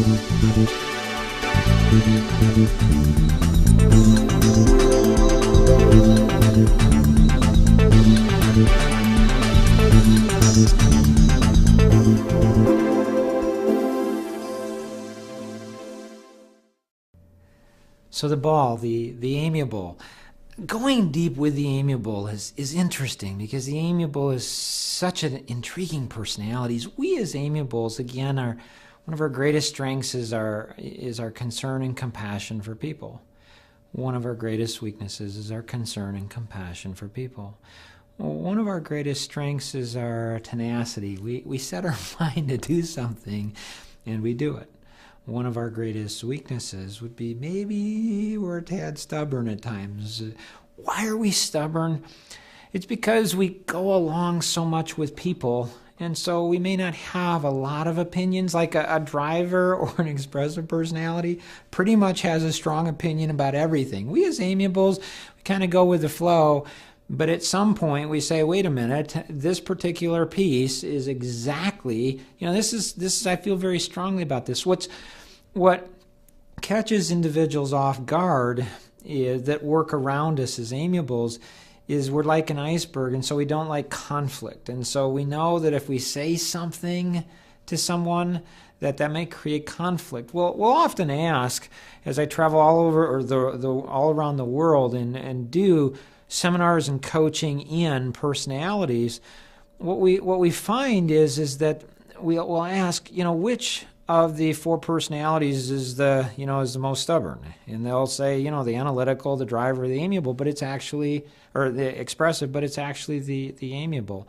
So the ball, the amiable. Going deep with the amiable is interesting because the amiable is such an intriguing personality. We as amiables, again, are one of our greatest strengths is our concern and compassion for people. One of our greatest weaknesses is our concern and compassion for people. One of our greatest strengths is our tenacity. We set our mind to do something and we do it. One of our greatest weaknesses would be maybe we're a tad stubborn at times. Why are we stubborn? It's because we go along so much with people, and so we may not have a lot of opinions. Like a driver or an expressive personality pretty much has a strong opinion about everything. We as amiables, we kind of go with the flow, but at some point we say, wait a minute, this particular piece is exactly, this is I feel very strongly about this. What catches individuals off guard is that work around us as amiables is we're like an iceberg, and so we don't like conflict. And so we know that if we say something to someone, that may create conflict. We'll often ask, as I travel all over or all around the world and do seminars and coaching in personalities, what we find is that we'll ask, which of the four personalities is the most stubborn, and they'll say, the analytical, the driver, the amiable, but it's actually, or the expressive, but it's actually the amiable.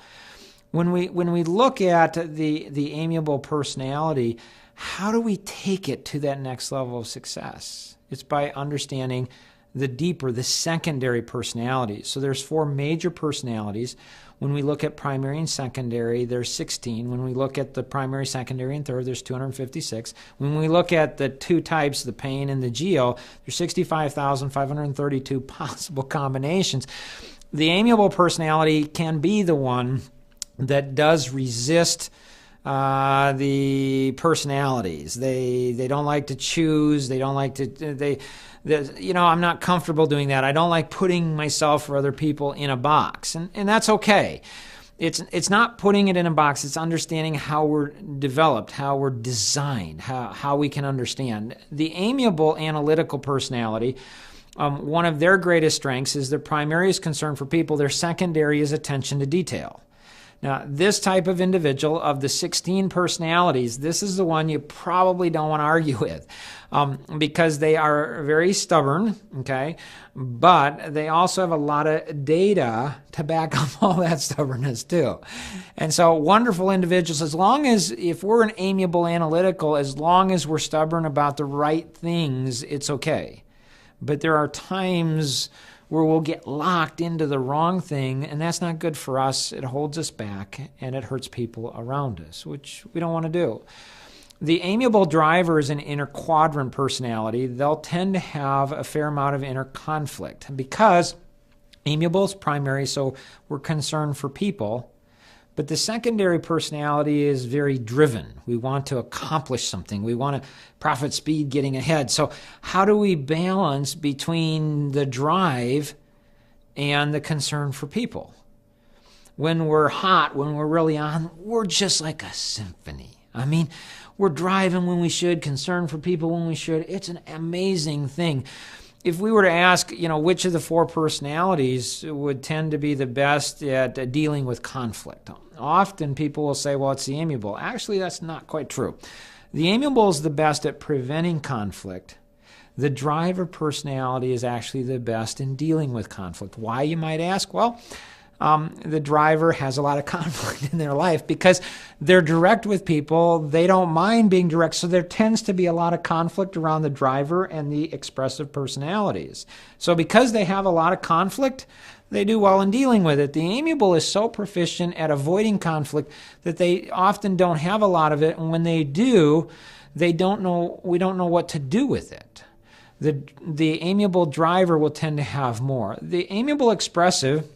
When we look at the amiable personality, how do we take it to that next level of success? It's by understanding the deeper, the secondary personalities. So there's four major personalities. When we look at primary and secondary, there's 16. When we look at the primary, secondary, and third, there's 256. When we look at the two types, the pain and the geo, there's 65,532 possible combinations. The amiable personality can be the one that does resist the personalities. They don't like to choose. They don't like to. I'm not comfortable doing that. I don't like putting myself or other people in a box, and that's okay. It's not putting it in a box. It's understanding how we're developed, how we're designed, how we can understand. The amiable analytical personality, one of their greatest strengths is their primary is concern for people. Their secondary is attention to detail. Now, this type of individual, of the 16 personalities, this is the one you probably don't want to argue with because they are very stubborn, okay? But they also have a lot of data to back up all that stubbornness too. And so wonderful individuals, if we're an amiable analytical, as long as we're stubborn about the right things, it's okay. But there are times where we'll get locked into the wrong thing, and that's not good for us. It holds us back, and it hurts people around us, which we don't want to do. The amiable driver is an inner quadrant personality. They'll tend to have a fair amount of inner conflict because amiable is primary, so we're concerned for people. But the secondary personality is very driven. We want to accomplish something. We want to profit, speed, getting ahead. So how do we balance between the drive and the concern for people? When we're hot, when we're really on, we're just like a symphony. I mean, we're driving when we should, concerned for people when we should. It's an amazing thing. If we were to ask, which of the four personalities would tend to be the best at dealing with conflict, often people will say, well, it's the amiable. Actually, that's not quite true. The amiable is the best at preventing conflict. The driver personality is actually the best in dealing with conflict. Why, you might ask? Well, the driver has a lot of conflict in their life because they're direct with people. They don't mind being direct, so there tends to be a lot of conflict around the driver and the expressive personalities. So because they have a lot of conflict, they do well in dealing with it. The amiable is so proficient at avoiding conflict that they often don't have a lot of it, and when they do, we don't know what to do with it. The amiable driver will tend to have more. The amiable expressive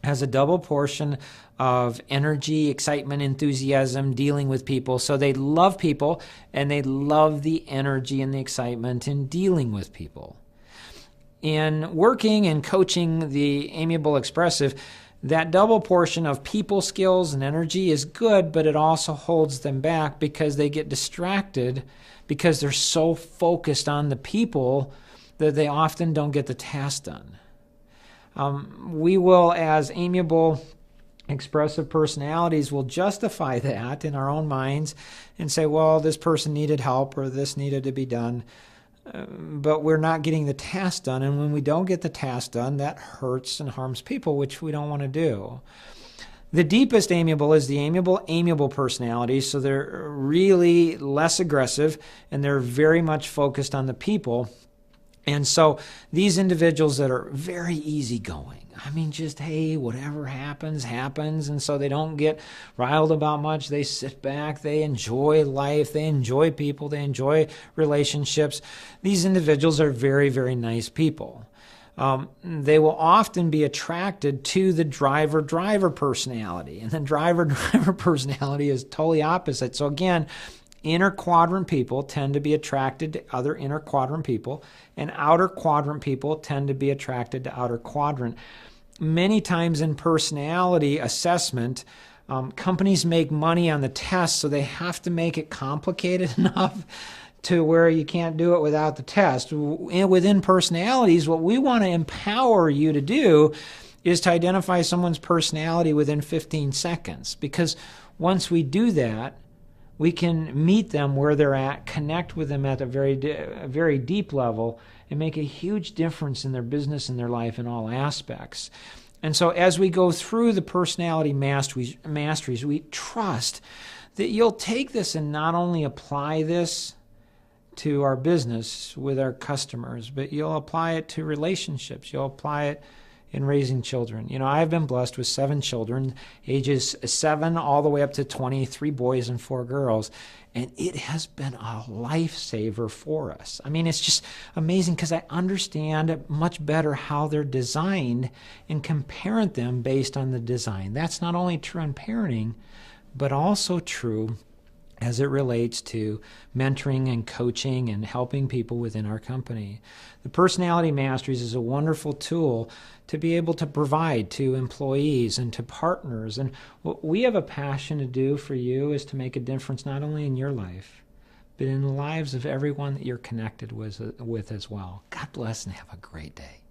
has a double portion of energy, excitement, enthusiasm, dealing with people. So they love people, and they love the energy and the excitement in dealing with people. In working and coaching the amiable expressive, that double portion of people skills and energy is good, but it also holds them back because they get distracted because they're so focused on the people that they often don't get the task done. We will, as amiable, expressive personalities, will justify that in our own minds and say, well, this person needed help or this needed to be done, but we're not getting the task done. And when we don't get the task done, that hurts and harms people, which we don't want to do. The deepest amiable is the amiable personality, so they're really less aggressive and they're very much focused on the people. And so these individuals that are very easygoing, I mean, just, hey, whatever happens, happens. And so they don't get riled about much. They sit back. They enjoy life. They enjoy people. They enjoy relationships. These individuals are very, very nice people. They will often be attracted to the driver personality. And the driver personality is totally opposite. So again, inner quadrant people tend to be attracted to other inner quadrant people, and outer quadrant people tend to be attracted to outer quadrant. Many times in personality assessment, companies make money on the test, so they have to make it complicated enough to where you can't do it without the test. Within personalities, what we want to empower you to do is to identify someone's personality within 15 seconds, because once we do that, we can meet them where they're at, connect with them at a very deep level, and make a huge difference in their business and their life in all aspects. And so as we go through the personality masteries, we trust that you'll take this and not only apply this to our business with our customers, but you'll apply it to relationships. You'll apply it in raising children. You know, I've been blessed with 7 children, ages 7 all the way up to 20, 3 boys and 4 girls. And it has been a lifesaver for us. I mean, it's just amazing because I understand much better how they're designed and can parent them based on the design. That's not only true in parenting, but also true as it relates to mentoring and coaching and helping people within our company. The Personality Masteries is a wonderful tool to be able to provide to employees and to partners. And what we have a passion to do for you is to make a difference not only in your life, but in the lives of everyone that you're connected with as well. God bless and have a great day.